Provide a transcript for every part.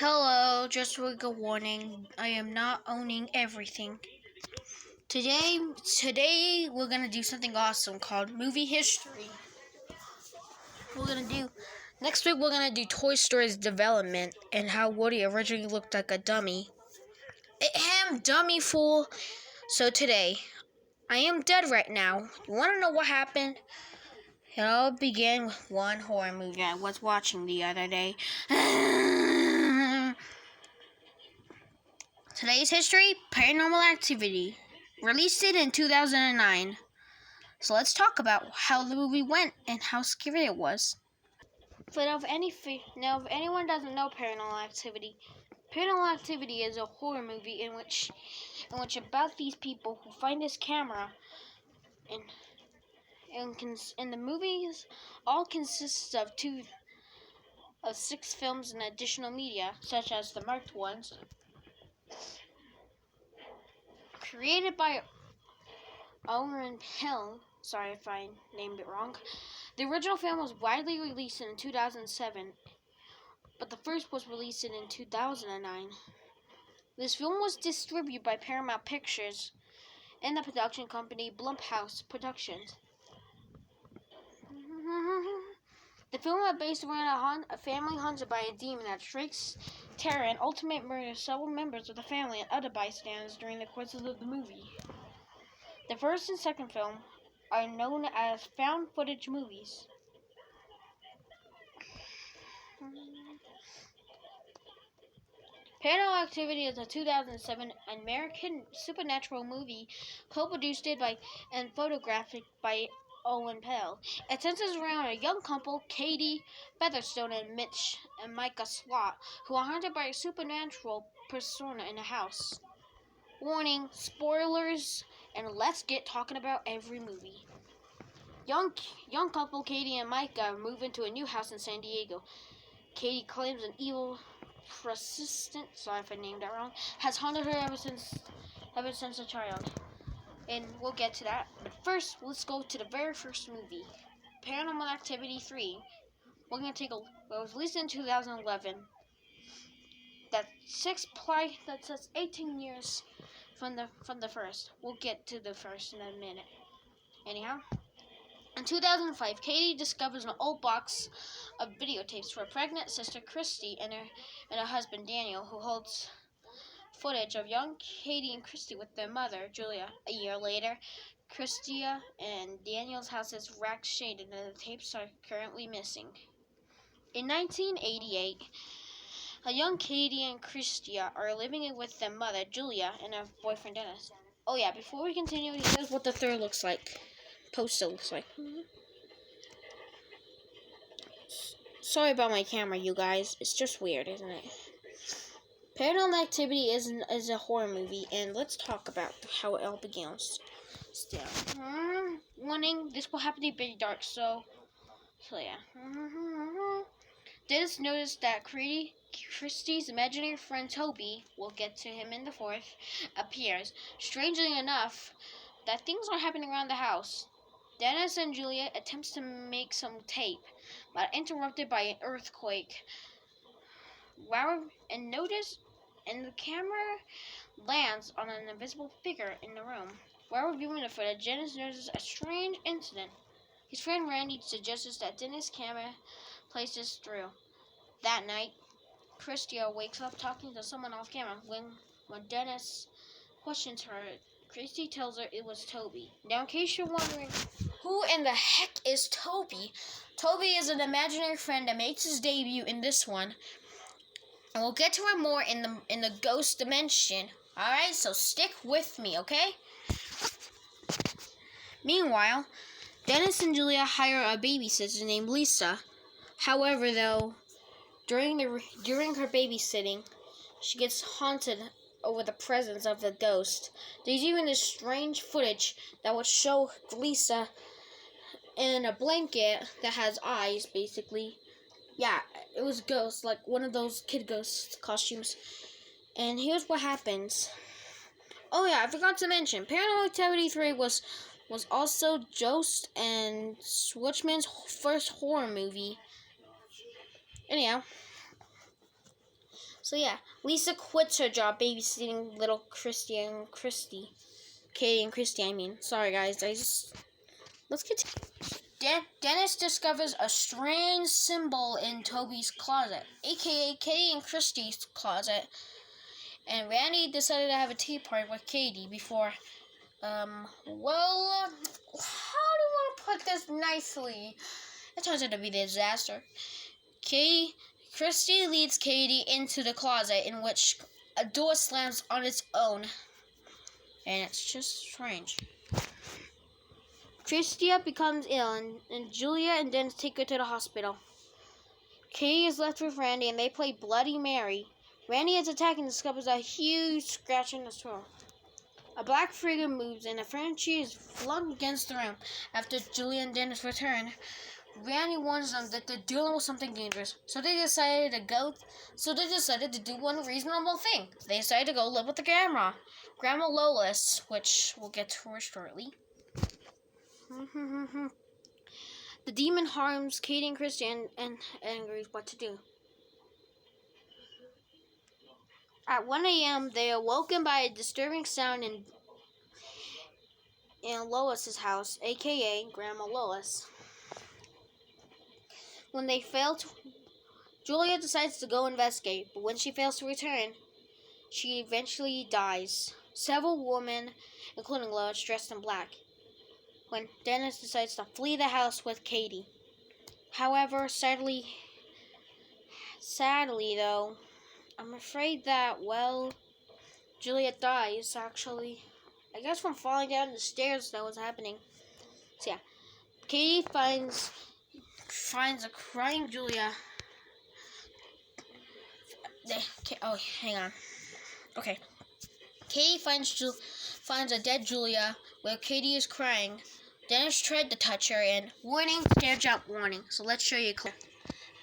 Hello, just a quick warning. I am not owning everything. Today we're gonna do something awesome called movie history. Next week we're gonna do Toy Story's development and how Woody originally looked like a dummy. Dummy fool. So today, I am dead right now. You wanna know what happened? It all began with one horror movie I was watching the other day. Today's history, Paranormal Activity. Released it in 2009. So let's talk about how the movie went and how scary it was. But if anyone doesn't know Paranormal Activity, Paranormal Activity is a horror movie in which about these people who find this camera, and the movies all consists of 6 films and additional media, such as the marked ones, created by Oren Hill. Sorry if I named it wrong. The original film was widely released in 2007, but the first was released in 2009. This film was distributed by Paramount Pictures and the production company Blumhouse Productions. The film was based around a family haunted by a demon that strikes terror and ultimately murders several members of the family and other bystanders during the course of the movie. The first and second film are known as found footage movies. Paranormal Activity is a 2007 American supernatural movie co-produced by and photographed by Owen Pell. It centers around a young couple, Katie Featherstone and Micah Slott, who are haunted by a supernatural persona in a house. Warning, spoilers, and let's get talking about every movie. Young couple Katie and Micah move into a new house in San Diego. Katie claims an evil persistent, sorry if I named that wrong, has haunted her ever since a child. And we'll get to that. But first, let's go to the very first movie, Paranormal Activity 3. We're gonna it was released in 2011. That says 18 years from the first. We'll get to the first in a minute. Anyhow, in 2005, Katie discovers an old box of videotapes for her pregnant sister Christy and her husband Daniel, who holds footage of young Katie and Christy with their mother Julia. A year later, Christy and Daniel's house is racked shaded and the tapes are currently missing. In 1988, a young Katie and Christy are living with their mother Julia and her boyfriend Dennis. Oh yeah, before we continue, here's what the third looks like. Poster looks like. Sorry about my camera, you guys. It's just weird, isn't it? Paranormal Activity is a horror movie, and let's talk about how it all begins. Still, warning: this will happen to be pretty dark. So yeah. Dennis noticed that Christie's imaginary friend Toby, we'll get to him in the fourth, appears. Strangely enough, that things are happening around the house. Dennis and Julia attempts to make some tape, but interrupted by an earthquake. And the camera lands on an invisible figure in the room. While reviewing the footage, Dennis notices a strange incident. His friend Randy suggests that Dennis' camera places through. That night, Christia wakes up talking to someone off camera. When Dennis questions her, Christy tells her it was Toby. Now, in case you're wondering, who in the heck is Toby? Toby is an imaginary friend that makes his debut in this one. And we'll get to it more in the ghost dimension. Alright, so stick with me, okay? Meanwhile, Dennis and Julia hire a babysitter named Lisa. However, though, during her babysitting, she gets haunted over the presence of the ghost. There's even this strange footage that would show Lisa in a blanket that has eyes, basically. Yeah, it was a ghost, like one of those kid ghost costumes. And here's what happens. Oh yeah, I forgot to mention, Paranormal Activity 3 was also Jost and Switchman's first horror movie. Anyhow, So yeah, Lisa quits her job babysitting little Katie and Christy, I mean. Sorry guys, let's continue. Dennis discovers a strange symbol in Toby's closet, aka Katie and Christy's closet. And Randy decided to have a tea party with Katie before, how do you want to put this nicely? It turns out to be a disaster. Christy leads Katie into the closet, in which a door slams on its own. And it's just strange. Christia becomes ill, and Julia and Dennis take her to the hospital. Katie is left with Randy, and they play Bloody Mary. Randy is attacked and discovers a huge scratch in his throat. A black figure moves, and a furniture is flung against the room. After Julia and Dennis return, Randy warns them that they're dealing with something dangerous. So they decided to do one reasonable thing. They decided to go live with the Grandma Lois, which we'll get to her shortly. The demon harms Katie and Christian and agrees what to do. At 1 a.m., they are woken by a disturbing sound in Lois's house, aka Grandma Lois. When they fail to, Julia decides to go investigate, but when she fails to return, she eventually dies. Several women, including Lois, dressed in black, when Dennis decides to flee the house with Katie. However, sadly though, I'm afraid that, Juliet dies, actually. I guess from falling down the stairs that was happening. So yeah, Katie finds a crying Julia. Hang on. Okay. Katie finds a dead Julia where Katie is crying. Dennis tried to touch her, and warning, stair jump warning. So let's show you.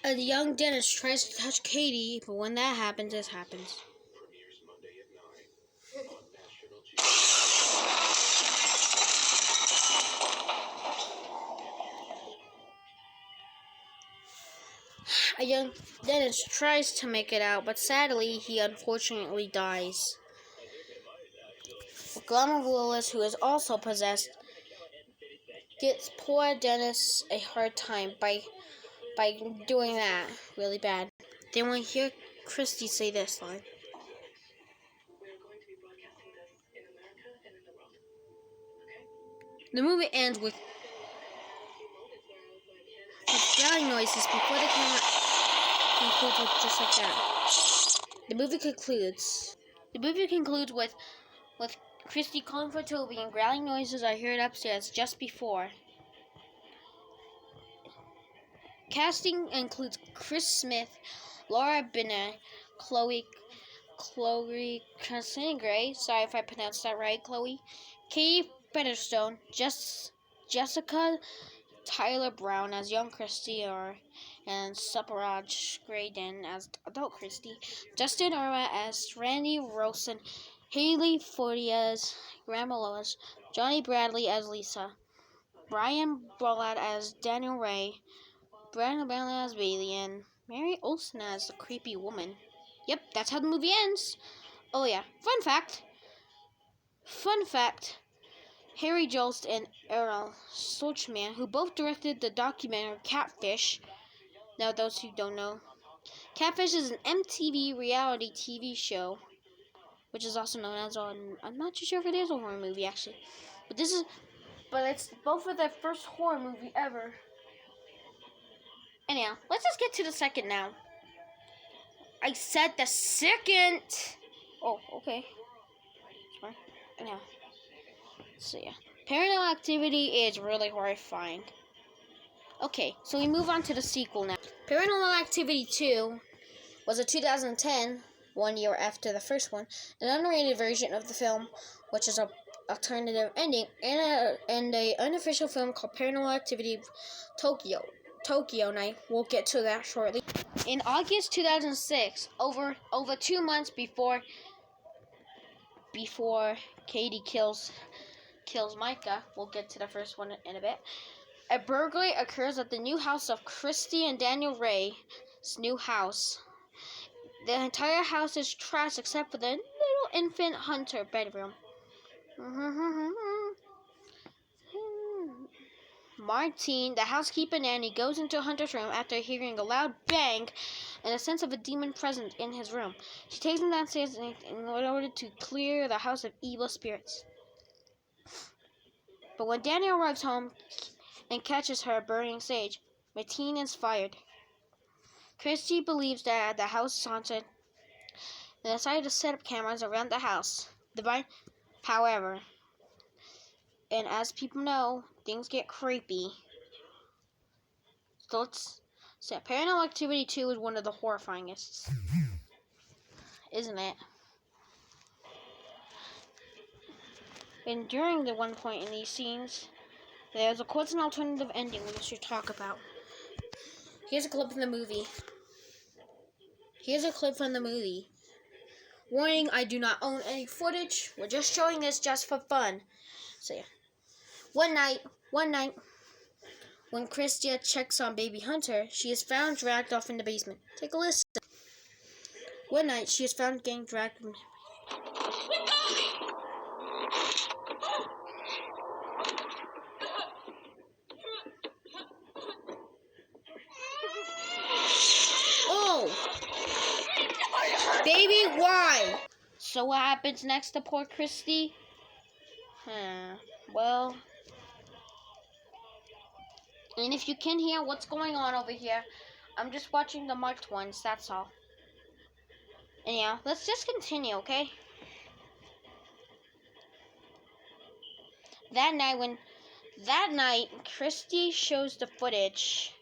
The young Dennis tries to touch Katie, but when that happens, this happens. A young Dennis tries to make it out, but sadly, he unfortunately dies. Grandma Lois, who is also possessed, gets poor Dennis a hard time by doing that really bad. Then we hear Christy say this line. The movie ends with growling noises before the camera concludes with just like that. The movie concludes with Christy calling for Toby, and growling noises are heard upstairs just before. Casting includes Chris Smith, Laura Binney, Chloe Gray, sorry if I pronounced that right, Chloe, Katie Featherstone, Jessica Tyler Brown as young Christy, and Suparaj Graydon as adult Christy, Justin Irma as Randy Rosen, Haley Fortier as Grandma Lois, Johnny Bradley as Lisa, Brian Brolat as Daniel Ray, Brandon Bailey as Bailey, and Mary Olsen as the creepy woman. Yep, that's how the movie ends. Oh yeah, fun fact, Harry Jost and Errol Solchman, who both directed the documentary Catfish. Now, those who don't know, Catfish is an MTV reality TV show, which is also known as I'm not too sure if it is a horror movie actually, but it's both of their first horror movie ever. Anyhow, let's just get to the second now. I said the second. Oh, okay. Sorry. Anyhow. So yeah, Paranormal Activity is really horrifying. Okay, so we move on to the sequel now. Paranormal Activity 2 was a 2010, 1 year after the first one, an unrated version of the film, which is a alternative ending, and an unofficial film called Paranormal Activity Tokyo Night. We'll get to that shortly. In August 2006, over 2 months before Katie kills Micah, we'll get to the first one in a bit, a burglary occurs at the new house of Christy and Daniel Ray's new house. The entire house is trash except for the little infant Hunter bedroom. Martine, the housekeeper nanny, goes into Hunter's room after hearing a loud bang and a sense of a demon present in his room. She takes him downstairs in order to clear the house of evil spirits. But when Daniel arrives home and catches her burning sage, Martine is fired. Christy believes that the house is haunted and decided to set up cameras around the house. However, and as people know, things get creepy. So let's say Paranormal Activity 2 is one of the horrifyingest. Isn't it? And during the one point in these scenes, there's of course an alternative ending we should talk about. Here's a clip from the movie. Warning, I do not own any footage. We're just showing this just for fun. So yeah. One night, when Christia checks on baby Hunter, she is found dragged off in the basement. Take a listen. One night, she is found getting dragged. Oh! Baby, why? So what happens next to poor Christy? Well... And if you can hear what's going on over here, I'm just watching the marked ones, that's all. Anyhow, let's just continue, okay? That night, Christy shows the footage.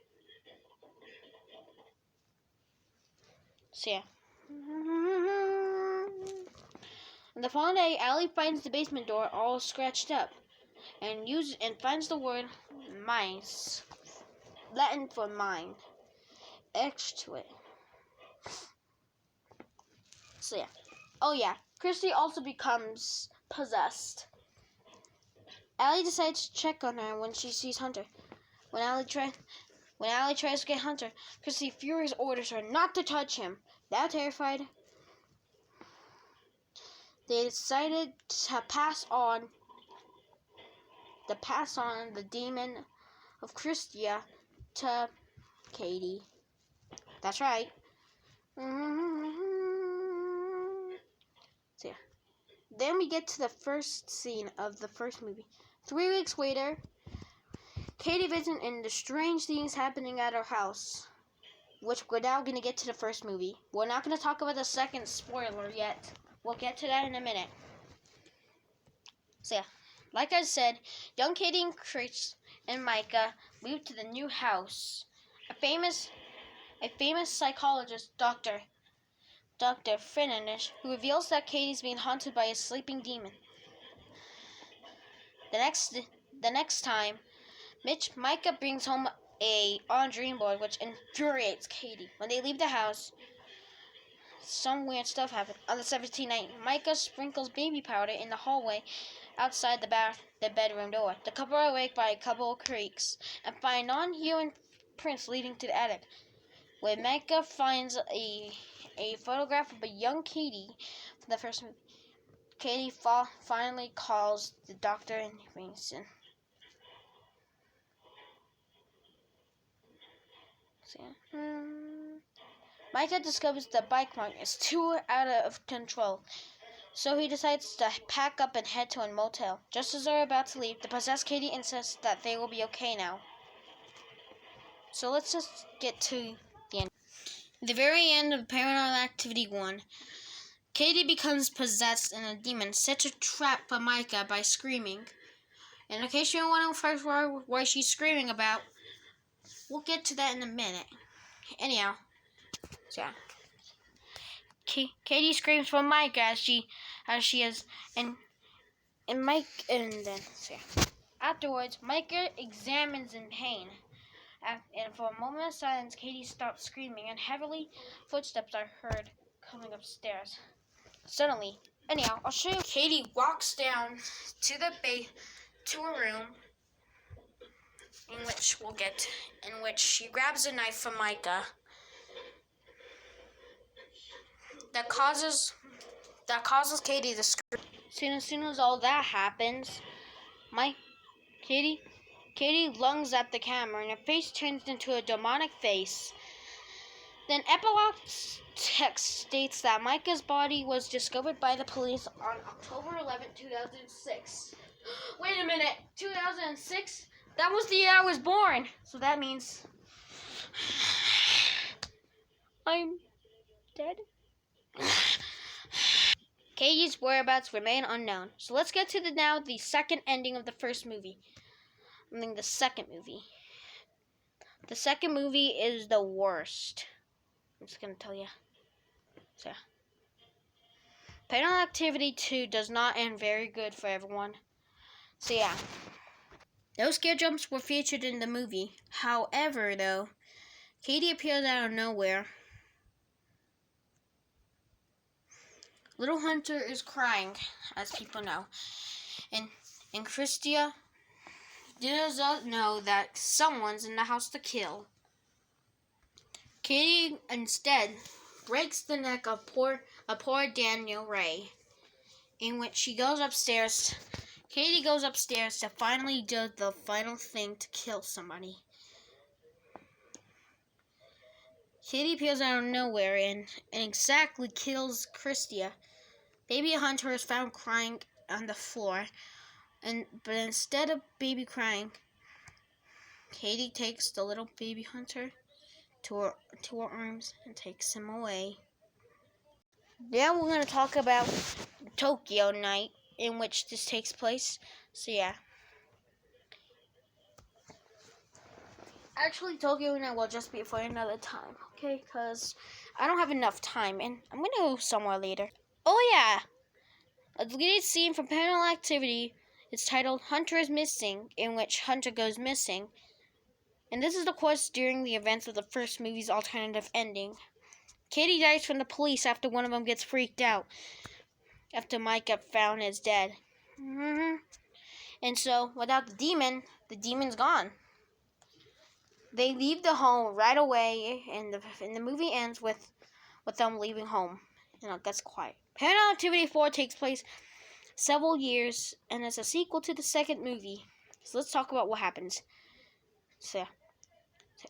So yeah. And the following day, Allie finds the basement door all scratched up and finds the word mice, Latin for mind, etched to it. So yeah. Oh yeah, Christy also becomes possessed. Allie decides to check on her when she sees Hunter. When Allie tries to get Hunter, Christy furious orders her not to touch him. Now terrified, they decided to pass on the demon of Christia to Katie. That's right. So yeah. Then we get to the first scene of the first movie. 3 weeks later, Katie visits and the strange things happening at her house, which we're now going to get to the first movie. We're not going to talk about the second spoiler yet. We'll get to that in a minute. So yeah, like I said, young Katie and Chris and Micah moved to the new house. A famous psychologist, Dr. Finnish, who reveals that Katie's being haunted by a sleeping demon. The next time, Micah brings home on dream board, which infuriates Katie. When they leave the house, some weird stuff happens. On the 17th night, Micah sprinkles baby powder in the hallway outside the bedroom door. The couple are awake by a couple of creaks and find non-human prints leading to the attic, where Micah finds a photograph of a young Katie from the first movie. Katie finally calls the doctor and brings in. Micah discovers the bike mark is too out of control, so he decides to pack up and head to a motel. Just as they're about to leave, the possessed Katie insists that they will be okay now. So let's just get to the end. At the very end of Paranormal Activity 1, Katie becomes possessed and a demon sets a trap for Micah by screaming. And in case you don't want to know why she's screaming about, we'll get to that in a minute. Anyhow, so yeah. Katie screams for Micah as she is, and then so yeah. Afterwards, Micah examines in pain. And for a moment of silence, Katie stops screaming, and heavily footsteps are heard coming upstairs. Suddenly, anyhow, I'll show you. Katie walks down to to a room in which she grabs a knife from Micah. that causes Katie to scream. As soon as all that happens, Katie lunges at the camera and her face turns into a demonic face. Then epilogue text states that Micah's body was discovered by the police on October 11th, 2006. Wait a minute, 2006? That was the year I was born. So that means I'm dead. Katie's whereabouts remain unknown. So let's get to the second ending of the first movie. The second movie. The second movie is the worst. I'm just gonna tell you. So, Paranormal Activity 2 does not end very good for everyone. So yeah. No scare jumps were featured in the movie. However, though, Katie appears out of nowhere. Little Hunter is crying, as people know. And Christia does not know that someone's in the house to kill. Katie instead breaks the neck of poor Daniel Ray, in which she goes upstairs. Katie goes upstairs to finally do the final thing to kill somebody. Katie appears out of nowhere and exactly kills Christia. Baby Hunter is found crying on the floor, but instead of baby crying, Katie takes the little baby Hunter to her arms and takes him away. Now we're going to talk about Tokyo night in which this takes place. So yeah. Actually, Tokyo night will just be for another time, okay? Because I don't have enough time, and I'm going to go somewhere later. Oh yeah! A deleted scene from Paranormal Activity is titled Hunter is Missing, in which Hunter goes missing. And this is, of course, during the events of the first movie's alternative ending. Katie dies from the police after one of them gets freaked out after Mike got found as dead. And so, without the demon's gone. They leave the home right away, and the movie ends with them leaving home. And it gets quiet. Paranormal Activity 4 takes place several years, and is a sequel to the second movie. So let's talk about what happens. So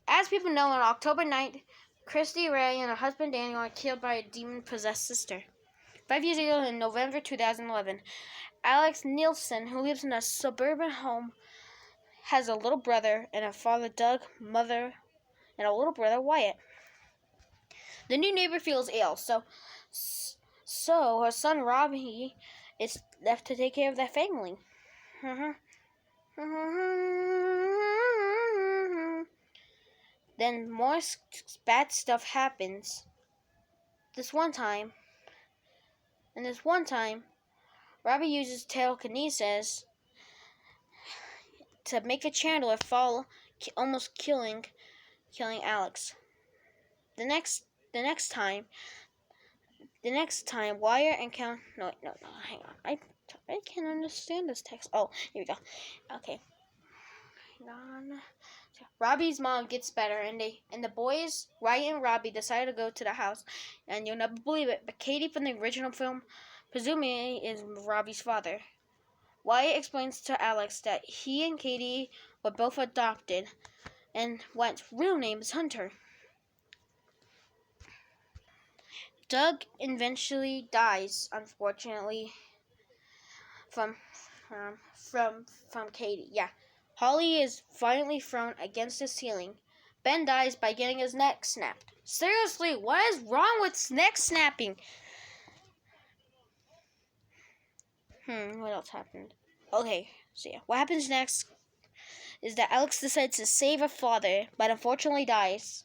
as people know, on October 9th, Christy Ray and her husband Daniel are killed by a demon-possessed sister. 5 years ago, in November 2011, Alex Nielsen, who lives in a suburban home, has a little brother and a father, Doug, mother, and a little brother, Wyatt. The new neighbor feels ill, so her son, Robbie, is left to take care of their family. Then more bad stuff happens. This one time, Robbie uses telekinesis to make a chandelier fall, almost killing Alex. The next time, Wyatt and hang on. I can't understand this text. Oh, here we go. Okay. Hang on. Robbie's mom gets better, and the boys, Wyatt and Robbie, decide to go to the house. And you'll never believe it, but Katie from the original film, presumably, is Robbie's father. Wyatt explains to Alex that he and Katie were both adopted, and Wyatt's real name is Hunter. Doug eventually dies, unfortunately, from Katie. Yeah. Holly is violently thrown against the ceiling. Ben dies by getting his neck snapped. Seriously, what is wrong with neck snapping? What else happened? Okay, so yeah. What happens next is that Alex decides to save her father, but unfortunately dies.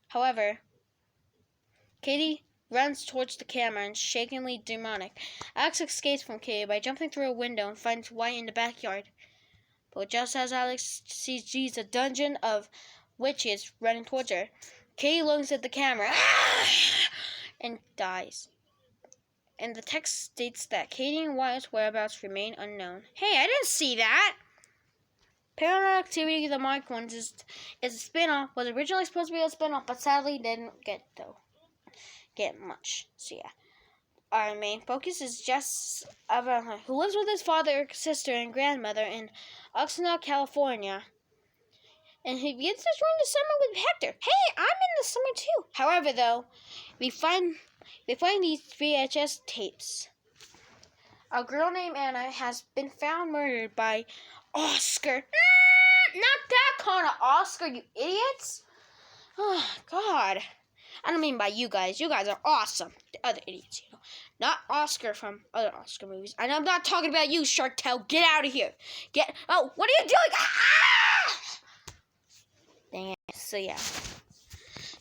However, Katie runs towards the camera and shakingly demonic. Alex escapes from Katie by jumping through a window and finds Wyatt in the backyard. But just as Alex sees a dungeon of witches running towards her, Katie looks at the camera and dies. And the text states that Katie and Wyatt's whereabouts remain unknown. Hey, I didn't see that! Paranormal Activity, The Marked Ones is a spin-off. Was originally supposed to be a spin-off, but sadly didn't get though. get much. So yeah. Our main focus is Jess, who lives with his father, sister, and grandmother in Oxnard, California. And he begins to spend the summer with Hector. Hey, I'm in the summer too. However, though, we find these VHS tapes. A girl named Anna has been found murdered by Oscar. Not that kind of Oscar, you idiots. Oh, God. I don't mean by you guys. You guys are awesome. The other idiots, you know. Not Oscar from other Oscar movies. And I'm not talking about you, Shark Tail. Get out of here. Oh, what are you doing? Ah! Dang it. So, yeah.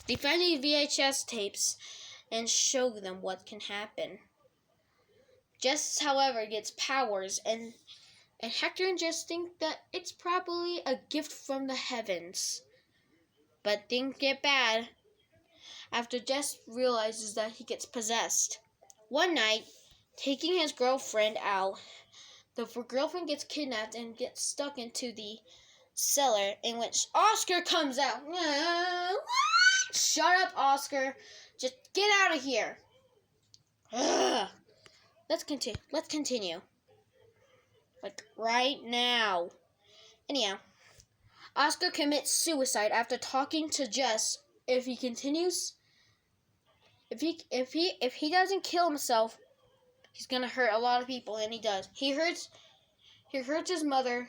They find these VHS tapes and show them what can happen. Jess, however, gets powers, and Hector and Jess think that it's probably a gift from the heavens. But things get bad after Jess realizes that he gets possessed. One night, taking his girlfriend out, the girlfriend gets kidnapped and gets stuck into the cellar, in which Oscar comes out. Shut up, Oscar. Just get out of here. Ugh. Let's continue. Like, right now. Anyhow, Oscar commits suicide after talking to Jess. If he continues, if he doesn't kill himself, he's gonna hurt a lot of people, and he does. He hurts his mother,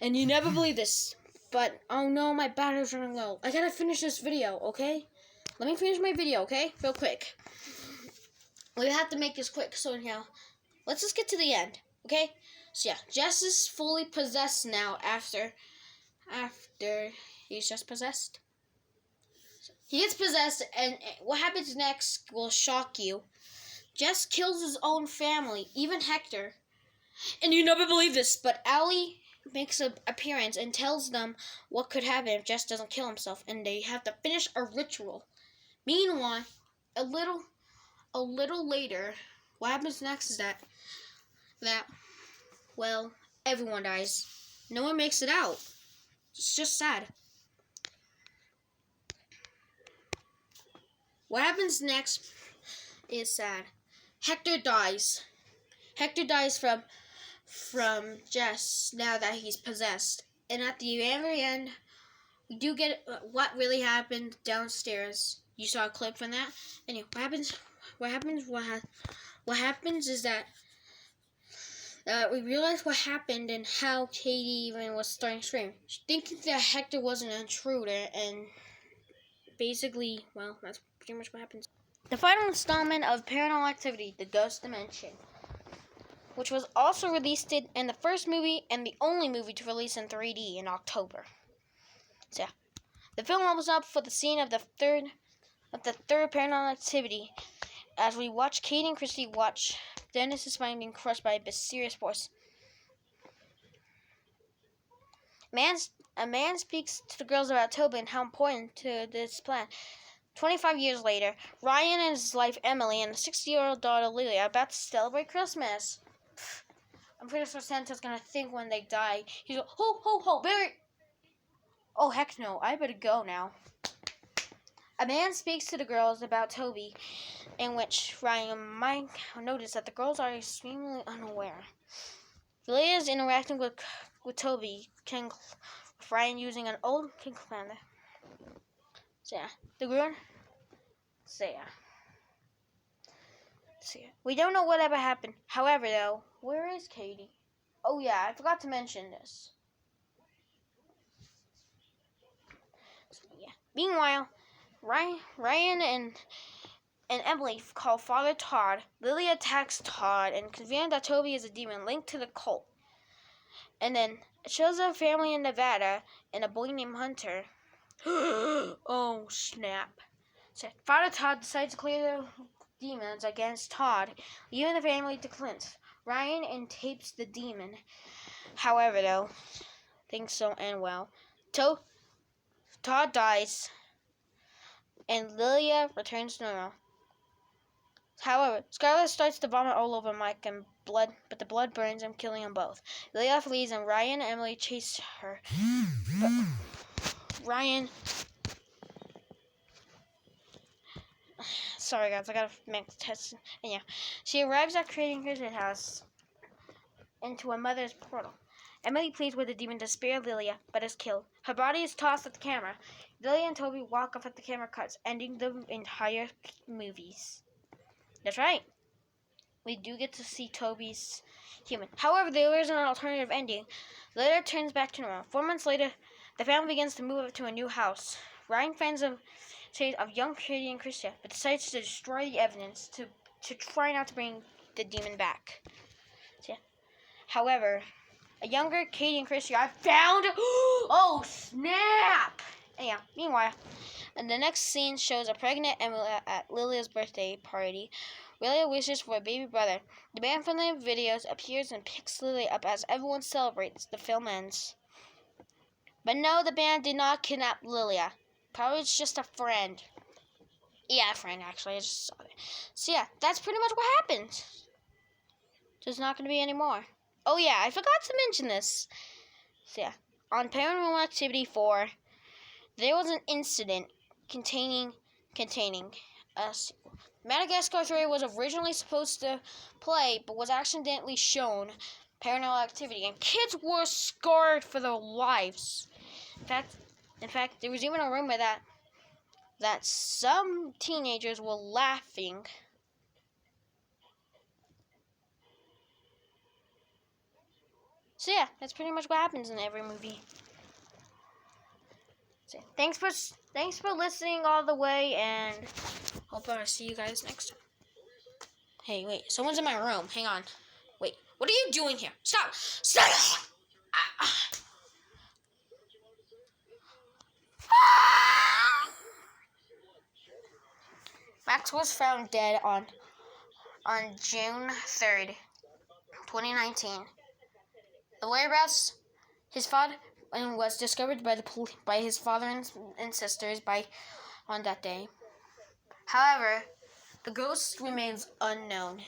and you never believe this. But oh no, my battery's running low. I gotta finish this video, okay? Let me finish my video, okay? Real quick. We have to make this quick. So anyhow, let's just get to the end, okay? So yeah, Jess is fully possessed now after he's just possessed. He gets possessed, and what happens next will shock you. Jess kills his own family, even Hector. And you never believe this, but Allie makes an appearance and tells them what could happen if Jess doesn't kill himself, and they have to finish a ritual. Meanwhile, a little later, what happens next is that well, everyone dies. No one makes it out. It's just sad. What happens next is sad. Hector dies. Hector dies from Jess now that he's possessed. And at the very end, we do get what really happened downstairs. You saw a clip from that. Anyway, what happens is that we realize what happened and how Katie even was starting to scream, thinking that Hector was an intruder, and basically, well, that's pretty much what happens. The final installment of Paranormal Activity, The Ghost Dimension, which was also released in the first movie and the only movie to release in 3D in October. So yeah, the film opens up for the scene of the third Paranormal Activity, as we watch Katie and Christy watch Dennis's mind being crushed by a mysterious force. A man speaks to the girls about Toby and how important to this plan. 25 years later, Ryan and his wife Emily and a 60-year-old daughter Lily are about to celebrate Christmas. I'm pretty sure Santa's gonna think when they die, he's like, ho, ho, ho, very... Oh, heck no, I better go now. A man speaks to the girls about Toby, in which Ryan might notice that the girls are extremely unaware. Leah is interacting with Toby, with Ryan using an old king calendar. So yeah, we don't know whatever happened. However, though, where is Katie? Oh yeah, I forgot to mention this. So, yeah. Meanwhile, Ryan and Emily call Father Todd. Lily attacks Todd and convinces that Toby is a demon linked to the cult. And then it shows a family in Nevada and a boy named Hunter. Oh, snap. So Father Todd decides to clear the demons against Todd, leaving the family to Clint. Ryan tapes the demon. However, though, things don't end well. Todd dies, and Lilia returns to normal. However, Scarlett starts to vomit all over Mike and blood, but the blood burns him, killing them both. Lilia flees, and Ryan and Emily chase her. But sorry guys, I gotta make tests. And yeah, she arrives at Creating Chris's house into a mother's portal. Emily pleads with the demon to spare Lilia, but is killed. Her body is tossed at the camera. Lilia and Toby walk off at the camera cuts, ending the entire movies. That's right. We do get to see Toby's human. However, there is an alternative ending. Lilia turns back to normal. 4 months later, the family begins to move up to a new house. Ryan finds a state of young Katie and Christia, but decides to destroy the evidence to try not to bring the demon back. So, yeah. However, a younger Katie and Christia are found. Oh snap! And yeah. Meanwhile, and the next scene shows a pregnant Emily at Lilia's birthday party. Lilia wishes for a baby brother. The band from the videos appears and picks Lilia up as everyone celebrates. The film ends. But no, the band did not kidnap Lilia. Probably it's just a friend. Yeah, a friend, actually. I just saw it. So yeah, that's pretty much what happened. There's not going to be any more. Oh yeah, I forgot to mention this. So yeah, on Paranormal Activity 4, there was an incident containing a sequel. Madagascar 3 was originally supposed to play, but was accidentally shown Paranormal Activity, and kids were scarred for their lives. In fact, there was even a rumor that some teenagers were laughing. So yeah, that's pretty much what happens in every movie. So thanks for listening all the way, and hope I'll see you guys next time. Hey, wait, someone's in my room. Hang on. Wait, what are you doing here? Stop! Stop! Max was found dead on June 3rd, 2019. The whereabouts his father was discovered by his father and sisters on that day. However, the ghost remains unknown.